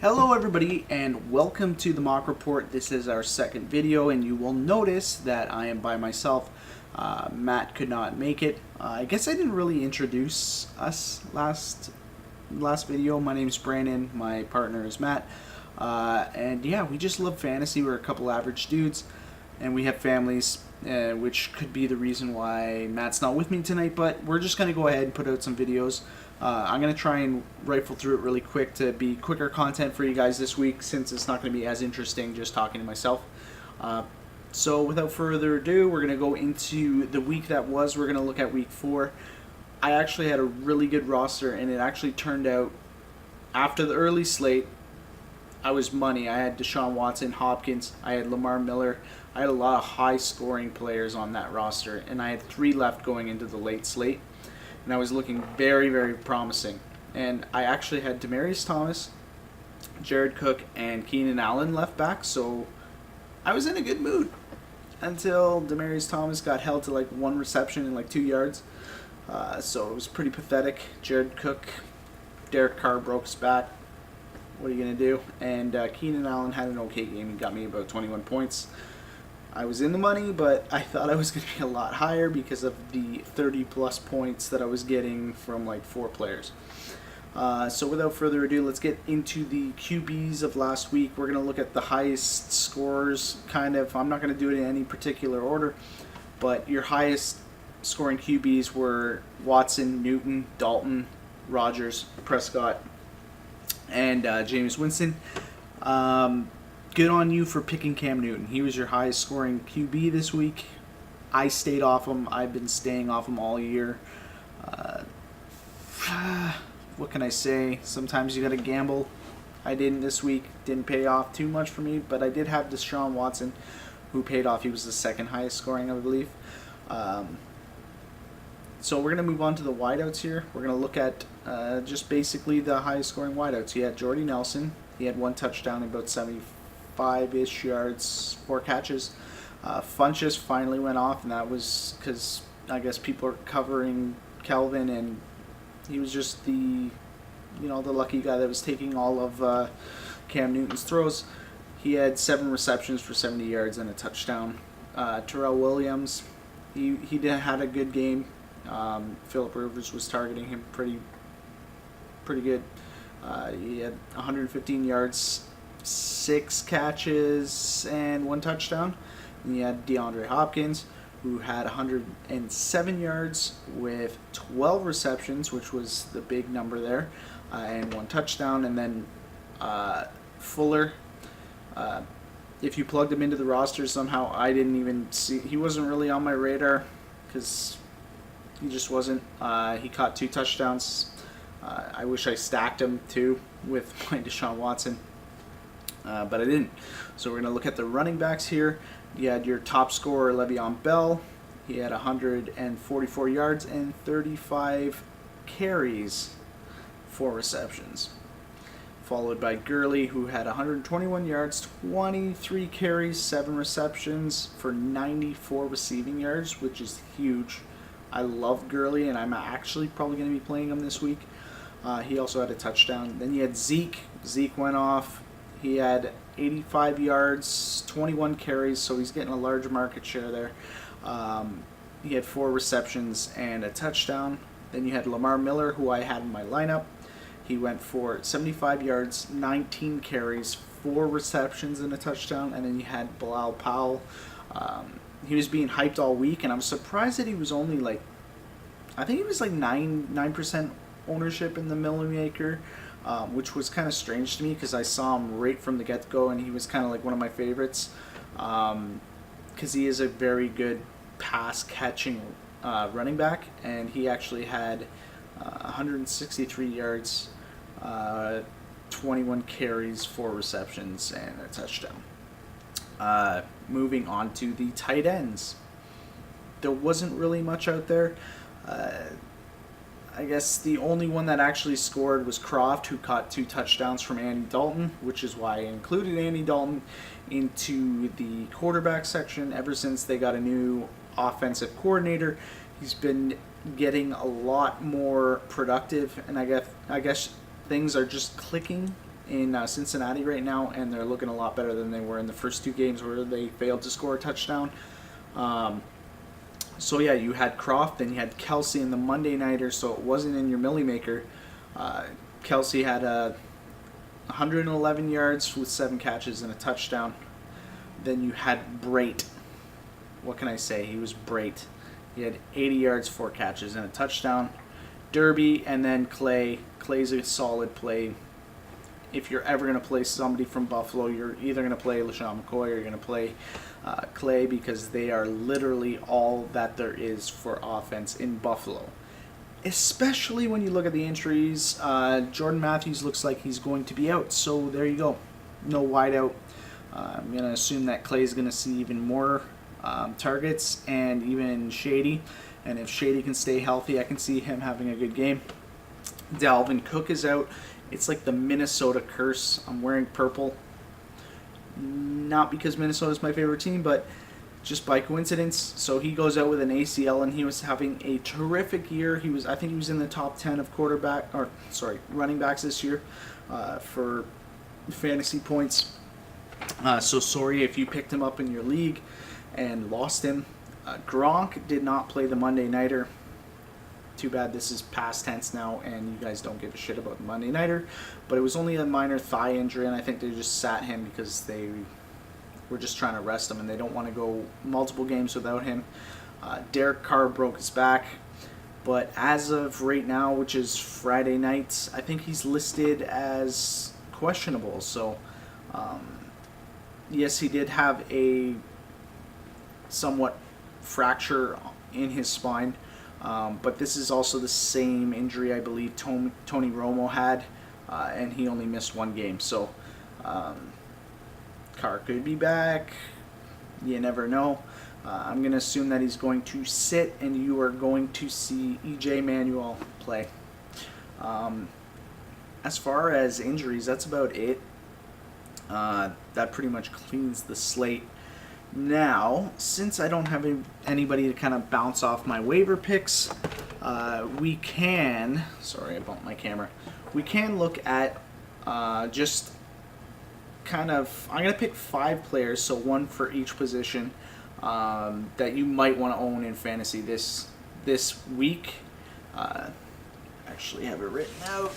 Hello everybody and welcome to the Mock Report. This is our second video and you will notice that I am by myself. Matt could not make it. I guess I didn't really introduce us last video. My name's Brandon, my partner is Matt. And yeah, we just love fantasy. We're a couple average dudes and we have families, which could be the reason why Matt's not with me tonight, but we're just going to go ahead and put out some videos. I'm going to try and rifle through it really quick to be quicker content for you guys this week, since it's not going to be as interesting just talking to myself. So without further ado, we're going to go into the week that was. We're going to look at week 4. I actually had a really good roster, and it actually turned out, after the early slate, I was money. I had Deshaun Watson, Hopkins, I had Lamar Miller. I had a lot of high-scoring players on that roster, and I had 3 left going into the late slate. And I was looking very, very promising. And I actually had Demaryius Thomas, Jared Cook, and Keenan Allen left back, so I was in a good mood until Demaryius Thomas got held to like 1 reception and like 2 yards. So it was pretty pathetic. Jared Cook, Derek Carr broke his back. What are you going to do? And Keenan Allen had an okay game. He got me about 21 points. I was in the money, but I thought I was going to be a lot higher because of the 30-plus points that I was getting from like 4 players. So without further ado, let's get into the QBs of last week. We're going to look at the highest scorers, kind of. I'm not going to do it in any particular order, but your highest scoring QBs were Watson, Newton, Dalton, Rodgers, Prescott, and Jameis Winston. Good on you for picking Cam Newton. He was your highest scoring QB this week. I stayed off him. I've been staying off him all year. What can I say? Sometimes you got to gamble. I didn't this week. Didn't pay off too much for me, but I did have Deshaun Watson, who paid off. He was the second highest scoring, I believe. So we're going to move on to the wideouts here. We're going to look at just basically the highest scoring wideouts. He had Jordy Nelson. He had 1 touchdown and about 75-ish yards, 4 catches. Funchess finally went off, and that was because I guess people are covering Kelvin, and he was just the lucky guy that was taking all of Cam Newton's throws. He had 7 receptions for 70 yards and a touchdown. Terrell Williams, he had a good game. Phillip Rivers was targeting him pretty good. He had 115 yards, 6 catches, and 1 touchdown. And you had DeAndre Hopkins, who had 107 yards with 12 receptions, which was the big number there, and 1 touchdown. And then Fuller, if you plugged him into the roster somehow, I didn't even see. He wasn't really on my radar because he just wasn't. He caught 2 touchdowns. I wish I stacked him too with my Deshaun Watson, but I didn't. So we're going to look at the running backs here. You had your top scorer, Le'Veon Bell. He had 144 yards and 35 carries, 4 receptions. Followed by Gurley, who had 121 yards, 23 carries, 7 receptions for 94 receiving yards, which is huge. I love Gurley, and I'm actually probably going to be playing him this week. He also had a touchdown. Then you had Zeke. Zeke went off. He had 85 yards, 21 carries, so he's getting a large market share there. He had 4 receptions and a touchdown. Then you had Lamar Miller, who I had in my lineup. He went for 75 yards, 19 carries, 4 receptions and a touchdown. And then you had Bilal Powell. He was being hyped all week, and I'm surprised that he was only like, I think he was like 9% ownership in the Miller Maker, which was kind of strange to me because I saw him right from the get-go, and he was kind of like one of my favorites because he is a very good pass-catching running back, and he actually had 163 yards, 21 carries, 4 receptions, and a touchdown. Moving on to the tight ends. There wasn't really much out there. I guess the only one that actually scored was Croft, who caught 2 touchdowns from Andy Dalton, which is why I included Andy Dalton into the quarterback section. Ever since they got a new offensive coordinator, he's been getting a lot more productive, and I guess things are just clicking in Cincinnati right now, and they're looking a lot better than they were in the first 2 games where they failed to score a touchdown. So yeah, you had Croft, then you had Kelsey in the Monday nighter, so it wasn't in your Millie Maker. Kelsey had 111 yards with 7 catches and a touchdown. Then you had Brait. What can I say? He was Brait. He had 80 yards, 4 catches, and a touchdown. Derby, and then Clay. Clay's a solid play. If you're ever going to play somebody from Buffalo, you're either going to play LaShawn McCoy or you're going to play Clay, because they are literally all that there is for offense in Buffalo. Especially when you look at the injuries. Jordan Matthews looks like he's going to be out, so there you go. No wideout. I'm going to assume that Clay's going to see even more targets, and even Shady. And if Shady can stay healthy, I can see him having a good game. Dalvin Cook is out. It's like the Minnesota curse. I'm wearing purple. Not because Minnesota's my favorite team, but just by coincidence. So he goes out with an ACL, and he was having a terrific year. I think he was in the top 10 of running backs this year for fantasy points. So sorry if you picked him up in your league and lost him. Gronk did not play the Monday nighter. Too bad this is past tense now, and you guys don't give a shit about the Monday nighter. But it was only a minor thigh injury, and I think they just sat him because they were just trying to rest him, and they don't want to go multiple games without him. Derek Carr broke his back, but as of right now, which is Friday night, I think he's listed as questionable. So, yes, he did have a somewhat fracture in his spine. But this is also the same injury I believe Tony Romo had, and he only missed 1 game. So Carr could be back. You never know. I'm going to assume that he's going to sit, and you are going to see E.J. Manuel play. As far as injuries, that's about it. That pretty much cleans the slate. Now, since I don't have anybody to kind of bounce off my waiver picks, we can... Sorry, I bumped my camera. We can look at just kind of... I'm going to pick 5 players, so 1 for each position, that you might want to own in fantasy this week. Actually have it written out.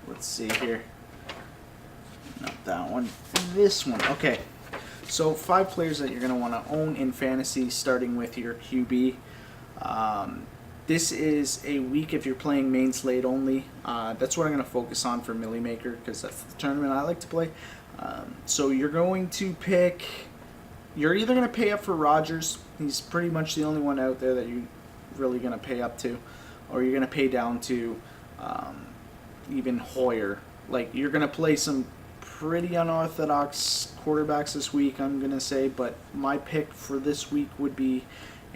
Let's see here. Not that one. This one. Okay. So 5 players that you're going to want to own in fantasy, starting with your QB. This is a week if you're playing main slate only. That's what I'm going to focus on for Millie Maker, because that's the tournament I like to play. So you're going to pick... You're either going to pay up for Rodgers. He's pretty much the only one out there that you're really going to pay up to. Or you're going to pay down to even Hoyer. Like, you're going to play some pretty unorthodox quarterbacks this week, I'm going to say, but my pick for this week would be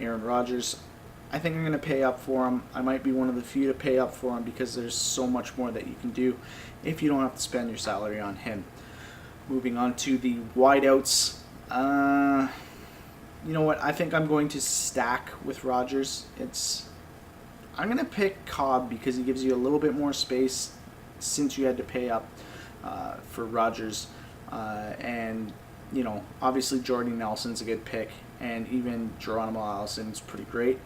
Aaron Rodgers. I think I'm going to pay up for him. I might be one of the few to pay up for him because there's so much more that you can do if you don't have to spend your salary on him. Moving on to the wideouts. You know what? I think I'm going to stack with Rodgers. I'm going to pick Cobb because he gives you a little bit more space since you had to pay up for Rodgers, and obviously Jordy Nelson's a good pick, and even Geronimo Allison's pretty great.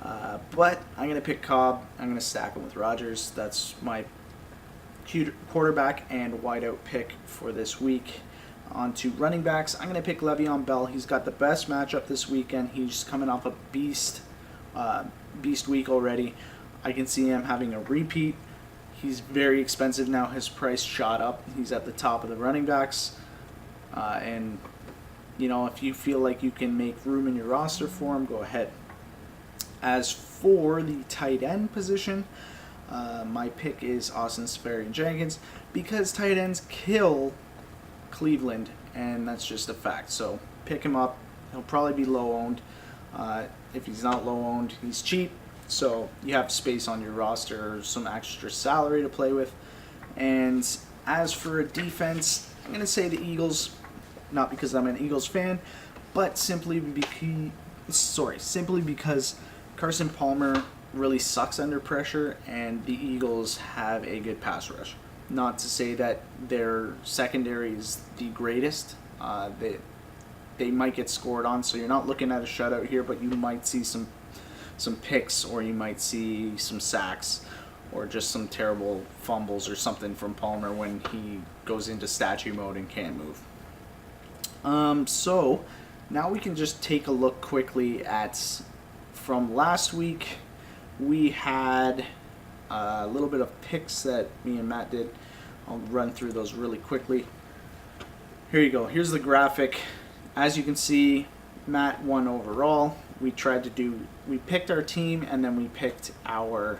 But I'm gonna pick Cobb. I'm gonna stack him with Rodgers. That's my quarterback and wideout pick for this week. On to running backs. I'm gonna pick Le'Veon Bell. He's got the best matchup this weekend. He's coming off a beast week already. I can see him having a repeat. He's very expensive now. His price shot up. He's at the top of the running backs. And, if you feel like you can make room in your roster for him, go ahead. As for the tight end position, my pick is Austin Seferian-Jenkins because tight ends kill Cleveland, and that's just a fact. So pick him up. He'll probably be low-owned. If he's not low-owned, he's cheap. So you have space on your roster or some extra salary to play with. And as for a defense, I'm going to say the Eagles, not because I'm an Eagles fan, but simply because Carson Palmer really sucks under pressure, and the Eagles have a good pass rush. Not to say that their secondary is the greatest. They might get scored on, so you're not looking at a shutout here, but you might see some picks, or you might see some sacks, or just some terrible fumbles or something from Palmer when he goes into statue mode and can't move. So now we can just take a look quickly at from last week. We had a little bit of picks that me and Matt did. I'll run through those really quickly. Here you go. Here's the graphic. As you can see, Matt won overall. We picked our team, and then we picked our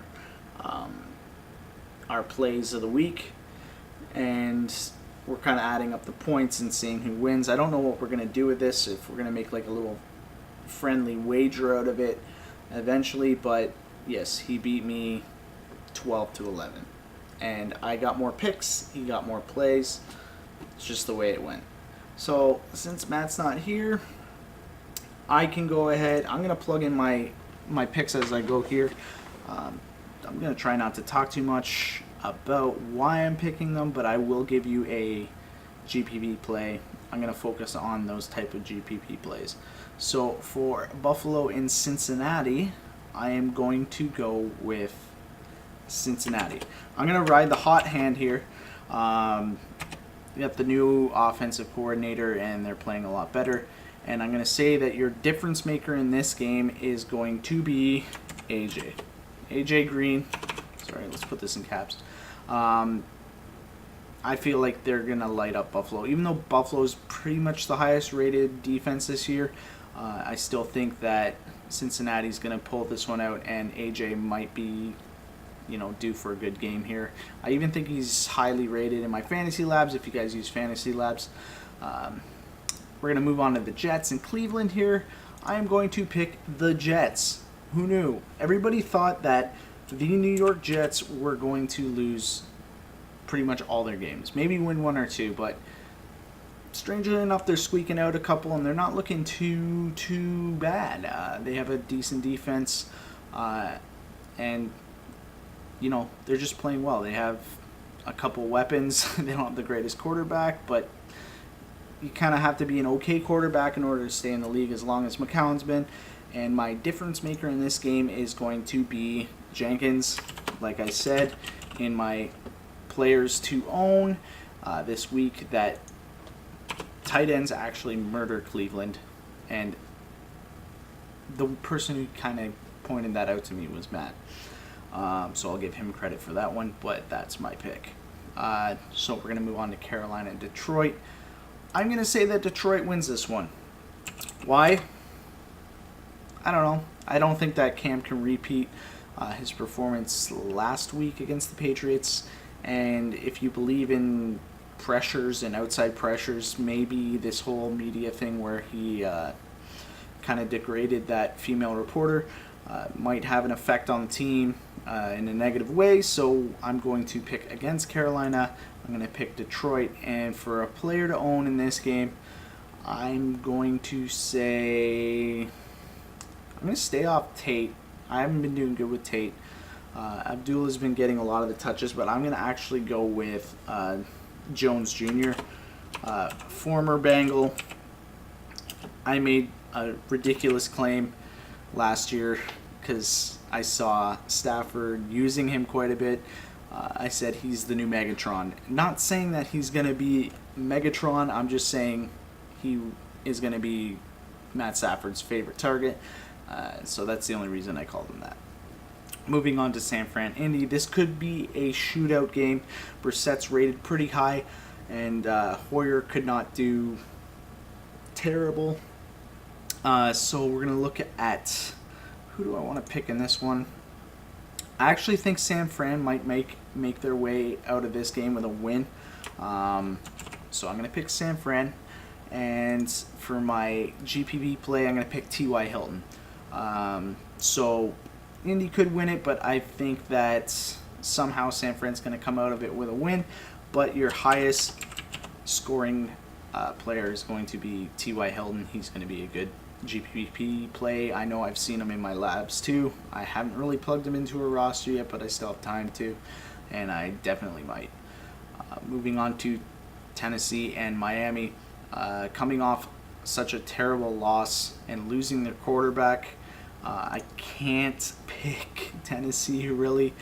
plays of the week, and we're kind of adding up the points and seeing who wins. I don't know what we're going to do with this, if we're going to make like a little friendly wager out of it eventually, but yes, he beat me 12-11, and I got more picks, he got more plays. It's just the way it went. So since Matt's not here, I can go ahead. I'm going to plug in my picks as I go here. I'm going to try not to talk too much about why I'm picking them, but I will give you a GPP play. I'm going to focus on those type of GPP plays. So for Buffalo and Cincinnati, I am going to go with Cincinnati. I'm going to ride the hot hand here. We got the new offensive coordinator, and they're playing a lot better. And I'm going to say that your difference maker in this game is going to be AJ. AJ Green. Sorry, let's put this in caps. I feel like they're going to light up Buffalo. Even though Buffalo is pretty much the highest rated defense this year, I still think that Cincinnati's going to pull this one out, and AJ might be, due for a good game here. I even think he's highly rated in my fantasy labs, if you guys use fantasy labs. We're going to move on to the Jets in Cleveland here. I am going to pick the Jets. Who knew? Everybody thought that the New York Jets were going to lose pretty much all their games. Maybe win one or two, but strangely enough, they're squeaking out a couple, and they're not looking too bad. They have a decent defense, and they're just playing well. They have a couple weapons. They don't have the greatest quarterback, but you kind of have to be an okay quarterback in order to stay in the league as long as McCown's been. And my difference maker in this game is going to be Jenkins, like I said, in my players to own this week, that tight ends actually murdered Cleveland. And the person who kind of pointed that out to me was Matt. So I'll give him credit for that one, but that's my pick. So we're going to move on to Carolina and Detroit. I'm going to say that Detroit wins this one. Why? I don't know. I don't think that Cam can repeat his performance last week against the Patriots. And if you believe in pressures and outside pressures, maybe this whole media thing where he kind of degraded that female reporter might have an effect on the team in a negative way. So I'm going to pick against Carolina. I'm going to pick Detroit. And for a player to own in this game, I'm going to say... I'm going to stay off Tate. I haven't been doing good with Tate. Abdul has been getting a lot of the touches, but I'm going to actually go with Jones Jr., former Bengal. I made a ridiculous claim last year because I saw Stafford using him quite a bit. I said he's the new Megatron. Not saying that he's going to be Megatron. I'm just saying he is going to be Matt Stafford's favorite target. So that's the only reason I called him that. Moving on to San Fran Indy. This could be a shootout game. Brissett's rated pretty high, and Hoyer could not do terrible. So we're going to look at who do I want to pick in this one. I actually think San Fran might make their way out of this game with a win. So I'm going to pick San Fran. And for my GPP play, I'm going to pick T.Y. Hilton. So Indy could win it, but I think that somehow San Fran's going to come out of it with a win. But your highest scoring player is going to be T.Y. Hilton. He's going to be a good GPP play. I know I've seen him in my labs too. I haven't really plugged him into a roster yet, but I still have time to, and I definitely might. Moving on to Tennessee and Miami, coming off such a terrible loss and losing their quarterback. I can't pick Tennessee really,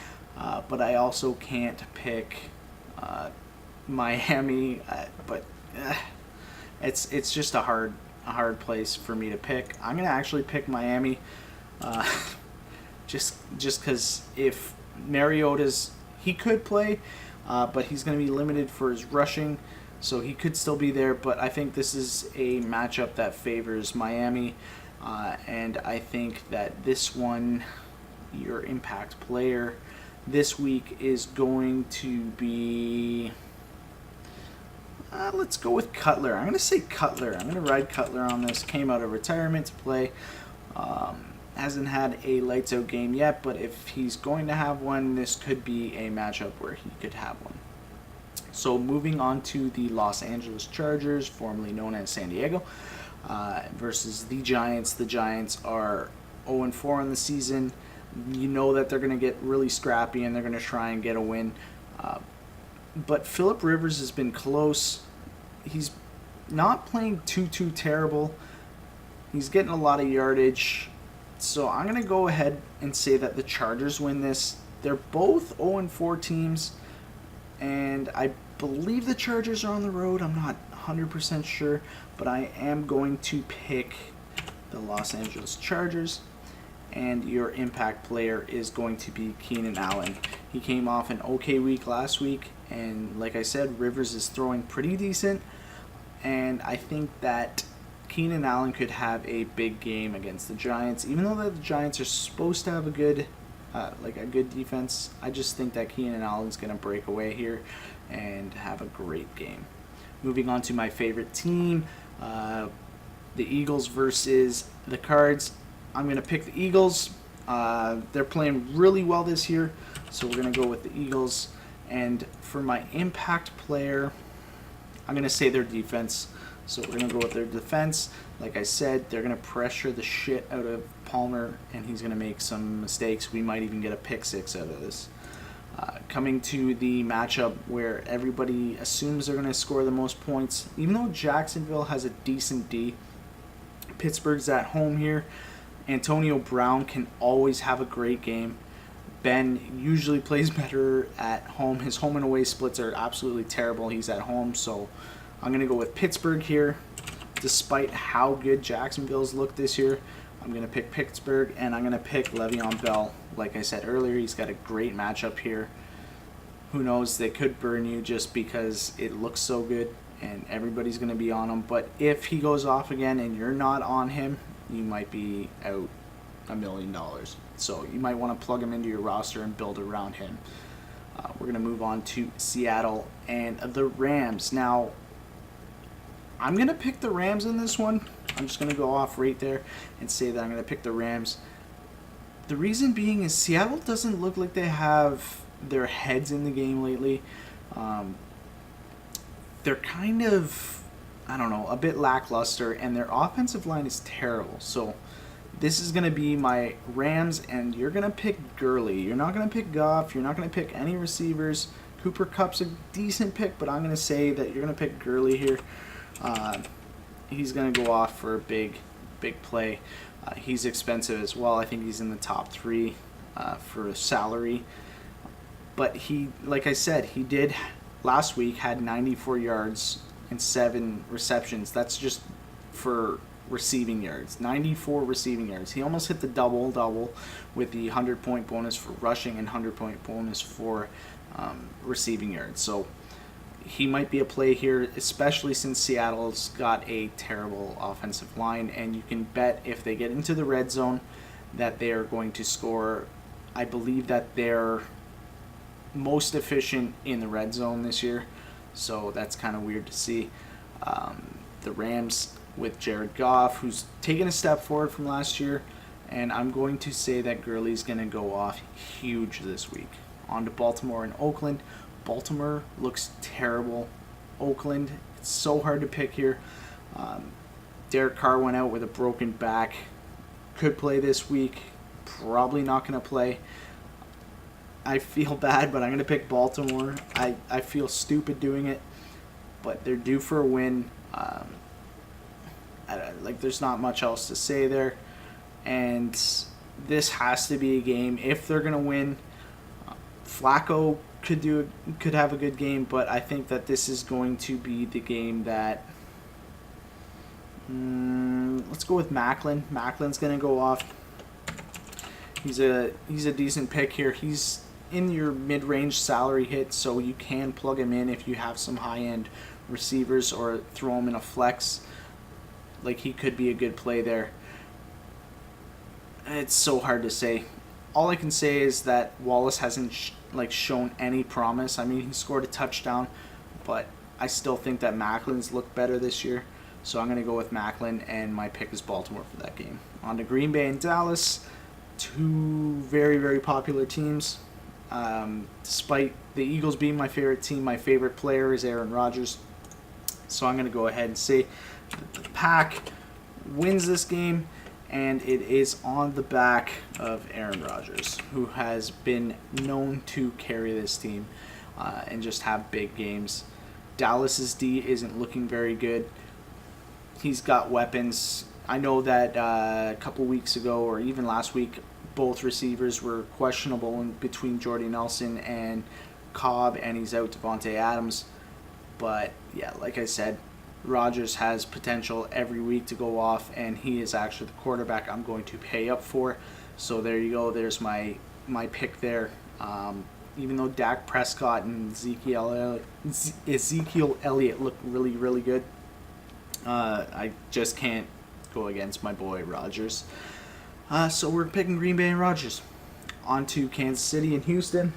but I also can't pick Miami. But it's just a hard place for me to pick. I'm gonna actually pick Miami, uh, just because if Mariota's he could play, but he's gonna be limited for his rushing, so he could still be there. But I think this is a matchup that favors Miami, and I think that this one, your impact player this week is going to be. Let's go with Cutler. I'm going to say Cutler. I'm going to ride Cutler on this. Came out of retirement to play. Hasn't had a lights out game yet, but if he's going to have one, this could be a matchup where he could have one. So moving on to the Los Angeles Chargers, formerly known as San Diego, versus the Giants. The Giants are 0-4 in the season. You know that they're going to get really scrappy and they're going to try and get a win. But Phillip Rivers has been close. He's not playing too terrible. He's getting a lot of yardage. So I'm going to go ahead and say that the Chargers win this. They're both 0-4 teams. And I believe the Chargers are on the road. I'm not 100% sure. But I am going to pick the Los Angeles Chargers. And your impact player is going to be Keenan Allen. He came off an okay week last week, and like I said, Rivers is throwing pretty decent, and I think that Keenan Allen could have a big game against the Giants. Even though the Giants are supposed to have a good defense, I just think that Keenan Allen's going to break away here and have a great game. Moving on to my favorite team, the Eagles versus the Cards. I'm going to pick the Eagles. They're playing really well this year, so we're going to go with the Eagles. And for my impact player, I'm going to say their defense. So we're going to go with their defense. Like I said, they're going to pressure the shit out of Palmer, and he's going to make some mistakes. We might even get a pick six out of this. Coming to the matchup where everybody assumes they're going to score the most points. Even though Jacksonville has a decent D, Pittsburgh's at home here. Antonio Brown can always have a great game. Ben usually plays better at home. His home and away splits are absolutely terrible. He's at home, so I'm going to go with Pittsburgh here. Despite how good Jacksonville's looked this year, I'm going to pick Pittsburgh, and I'm going to pick Le'Veon Bell. Like I said earlier, he's got a great matchup here. Who knows, they could burn you just because it looks so good, and everybody's going to be on him. But if he goes off again and you're not on him, you might be out $1 million. So you might want to plug him into your roster and build around him. We're going to move on to Seattle and the Rams. Now, I'm going to pick the Rams in this one. I'm just going to go off right there and say that I'm going to pick the Rams. The reason being is Seattle doesn't look like they have their heads in the game lately. They're kind of, I don't know, a bit lackluster, and their offensive line is terrible. So this is going to be my Rams, and you're going to pick Gurley. You're not going to pick Goff. You're not going to pick any receivers. Cooper Kupp's a decent pick, but I'm going to say that you're going to pick Gurley here. He's going to go off for a big play. He's expensive as well. I think he's in the top 3 for salary. But he, like I said, he did last week had 94 yards and 7 receptions. That's just for receiving yards. 94 receiving yards. He almost hit the double with the 100-point bonus for rushing and 100-point bonus for receiving yards. So he might be a play here, especially since Seattle's got a terrible offensive line, and you can bet if they get into the red zone that they are going to score. I believe that they're most efficient in the red zone this year, so that's kind of weird to see. The Rams with Jared Goff, who's taken a step forward from last year, and I'm going to say that Gurley's going to go off huge this week. On to Baltimore and Oakland. Baltimore looks terrible. Oakland, it's so hard to pick here. Derek Carr went out with a broken back. Could play this week. Probably not going to play. I feel bad, but I'm going to pick Baltimore. I feel stupid doing it, but they're due for a win. There's not much else to say there. And this has to be a game. If they're going to win, Flacco could have a good game, but I think that this is going to be the game that... let's go with Macklin. Macklin's going to go off. He's a decent pick here. He's in your mid-range salary hit, so you can plug him in if you have some high-end receivers or throw him in a flex. Like, he could be a good play there. It's so hard to say. All I can say is that Wallace hasn't shown any promise. I mean, he scored a touchdown, but I still think that Macklin's looked better this year. So I'm going to go with Macklin, and my pick is Baltimore for that game. On to Green Bay and Dallas. Two very, very popular teams. Despite the Eagles being my favorite team, my favorite player is Aaron Rodgers. So I'm going to go ahead and say that the Pack wins this game, and it is on the back of Aaron Rodgers, who has been known to carry this team and just have big games. Dallas's D isn't looking very good. He's got weapons. I know that a couple weeks ago, or even last week, both receivers were questionable between Jordy Nelson and Cobb, and he's out Devontae Adams. But yeah, like I said, Rodgers has potential every week to go off, and he is actually the quarterback I'm going to pay up for. So there you go. There's my pick there. Even though Dak Prescott and Ezekiel Elliott look really, really good, I just can't go against my boy Rodgers. So we're picking Green Bay and Rodgers. On to Kansas City and Houston.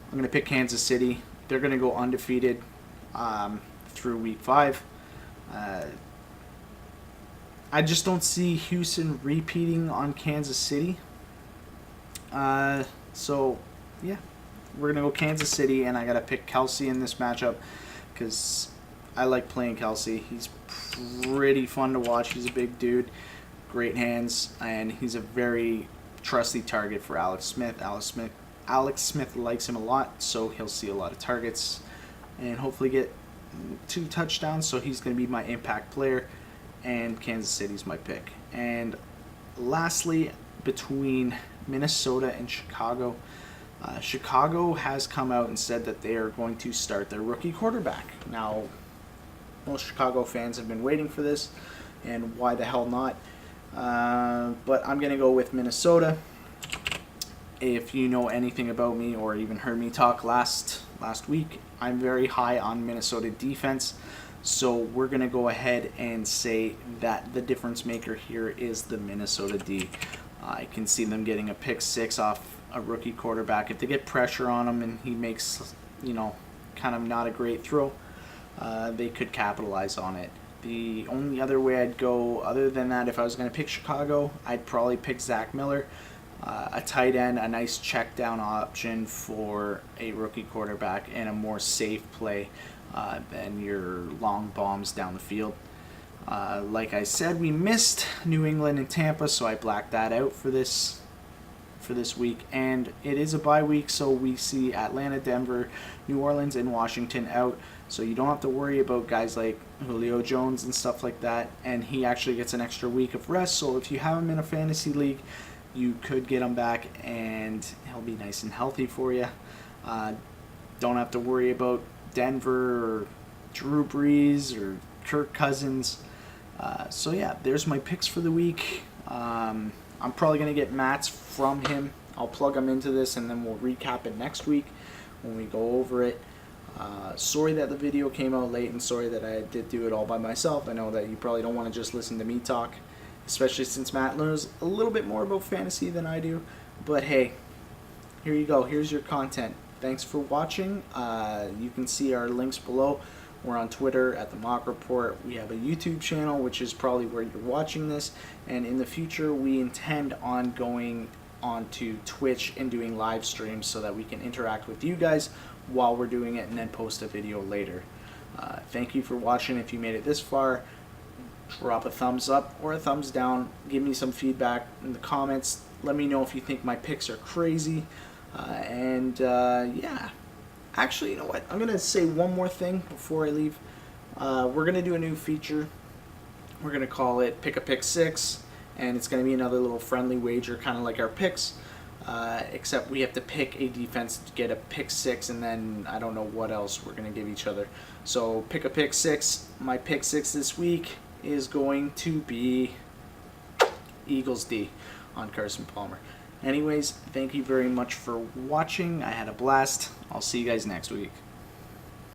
I'm going to pick Kansas City. They're going to go undefeated through week 5. I just don't see Houston repeating on Kansas City. So, yeah. We're going to go Kansas City, and I got to pick Kelsey in this matchup because I like playing Kelsey. He's pretty fun to watch. He's a big dude, great hands, and he's a very trusty target for Alex Smith. Alex Smith likes him a lot, so he'll see a lot of targets and hopefully get 2 touchdowns, so he's going to be my impact player, and Kansas City's my pick. And lastly, between Minnesota and Chicago, Chicago has come out and said that they are going to start their rookie quarterback. Now, most Chicago fans have been waiting for this, and why the hell not? But I'm going to go with Minnesota. If you know anything about me or even heard me talk last week, I'm very high on Minnesota defense. So we're going to go ahead and say that the difference maker here is the Minnesota D. I can see them getting a pick 6 off a rookie quarterback. If they get pressure on him and he makes, kind of not a great throw, they could capitalize on it. The only other way I'd go, other than that, if I was going to pick Chicago, I'd probably pick Zach Miller, a tight end, a nice check down option for a rookie quarterback, and a more safe play than your long bombs down the field. Like I said, we missed New England and Tampa, so I blacked that out for this week, and it is a bye week, so we see Atlanta, Denver, New Orleans, and Washington out, so you don't have to worry about guys like Julio Jones and stuff like that, and he actually gets an extra week of rest, so if you have him in a fantasy league, you could get him back, and he'll be nice and healthy for you. Don't have to worry about Denver or Drew Brees or Kirk Cousins. So yeah, there's my picks for the week. I'm probably going to get Matt's from him. I'll plug him into this, and then we'll recap it next week when we go over it. Sorry that the video came out late, and sorry that I did do it all by myself. I know that you probably don't want to just listen to me talk, especially since Matt knows a little bit more about fantasy than I do. But hey, here you go. Here's your content. Thanks for watching. You can see our links below. We're on Twitter at The Mock Report. We have a YouTube channel, which is probably where you're watching this. And in the future, we intend on going onto Twitch and doing live streams so that we can interact with you guys while we're doing it and then post a video later. Thank you for watching. If you made it this far, drop a thumbs up or a thumbs down. Give me some feedback in the comments. Let me know if you think my picks are crazy. Yeah. Actually, you know what? I'm going to say one more thing before I leave. We're going to do a new feature. We're going to call it Pick a Pick 6, and it's going to be another little friendly wager, kind of like our picks, except we have to pick a defense to get a pick 6, and then I don't know what else we're going to give each other. So Pick a Pick 6. My pick 6 this week is going to be Eagles D on Carson Palmer. Anyways, thank you very much for watching. I had a blast. I'll see you guys next week.